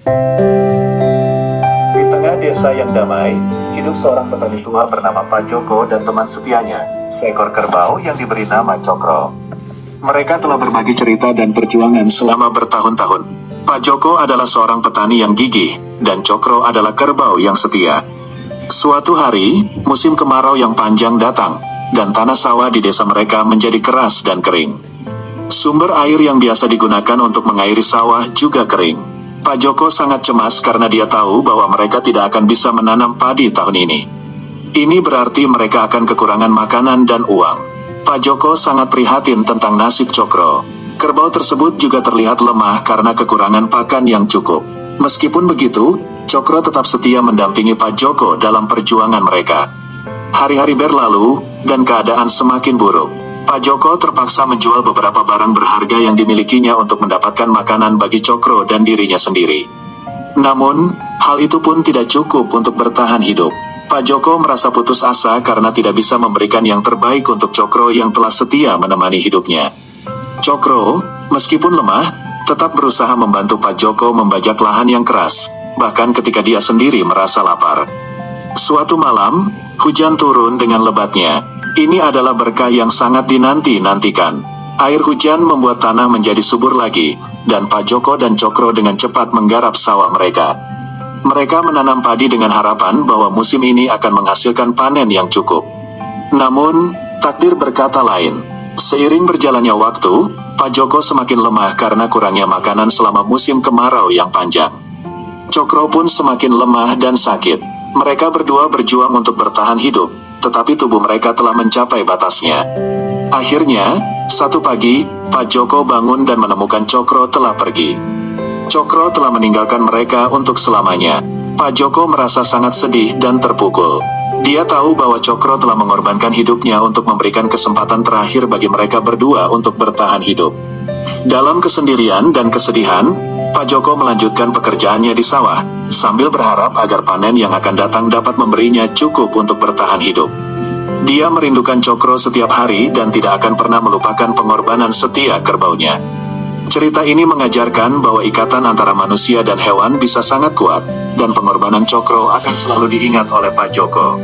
Di tengah desa yang damai, hidup seorang petani tua bernama Pak Joko dan teman setianya, seekor kerbau yang diberi nama Cokro. Mereka telah berbagi cerita dan perjuangan selama bertahun-tahun. Pak Joko adalah seorang petani yang gigih, dan Cokro adalah kerbau yang setia. Suatu hari, musim kemarau yang panjang datang, dan tanah sawah di desa mereka menjadi keras dan kering. Sumber air yang biasa digunakan untuk mengairi sawah juga kering. Pak Joko sangat cemas karena dia tahu bahwa mereka tidak akan bisa menanam padi tahun ini. Ini berarti mereka akan kekurangan makanan dan uang. Pak Joko sangat prihatin tentang nasib Cokro. Kerbau tersebut juga terlihat lemah karena kekurangan pakan yang cukup. Meskipun begitu, Cokro tetap setia mendampingi Pak Joko dalam perjuangan mereka. Hari-hari berlalu, dan keadaan semakin buruk. Pak Joko terpaksa menjual beberapa barang berharga yang dimilikinya untuk mendapatkan makanan bagi Cokro dan dirinya sendiri. Namun, hal itu pun tidak cukup untuk bertahan hidup. Pak Joko merasa putus asa karena tidak bisa memberikan yang terbaik untuk Cokro yang telah setia menemani hidupnya. Cokro, meskipun lemah, tetap berusaha membantu Pak Joko membajak lahan yang keras, bahkan ketika dia sendiri merasa lapar. Suatu malam, hujan turun dengan lebatnya. Ini adalah berkah yang sangat dinanti-nantikan. Air hujan membuat tanah menjadi subur lagi, dan Pak Joko dan Cokro dengan cepat menggarap sawah mereka. Mereka menanam padi dengan harapan bahwa musim ini akan menghasilkan panen yang cukup. Namun, takdir berkata lain. Seiring berjalannya waktu, Pak Joko semakin lemah karena kurangnya makanan selama musim kemarau yang panjang. Cokro pun semakin lemah dan sakit. Mereka berdua berjuang untuk bertahan hidup, tetapi tubuh mereka telah mencapai batasnya. Akhirnya, satu pagi, Pak Joko bangun dan menemukan Cokro telah pergi. Cokro telah meninggalkan mereka untuk selamanya. Pak Joko merasa sangat sedih dan terpukul. Dia tahu bahwa Cokro telah mengorbankan hidupnya untuk memberikan kesempatan terakhir bagi mereka berdua untuk bertahan hidup. Dalam kesendirian dan kesedihan, Pak Joko melanjutkan pekerjaannya di sawah, sambil berharap agar panen yang akan datang dapat memberinya cukup untuk bertahan hidup. Dia merindukan Cokro setiap hari dan tidak akan pernah melupakan pengorbanan setia kerbaunya. Cerita ini mengajarkan bahwa ikatan antara manusia dan hewan bisa sangat kuat, dan pengorbanan Cokro akan selalu diingat oleh Pak Joko.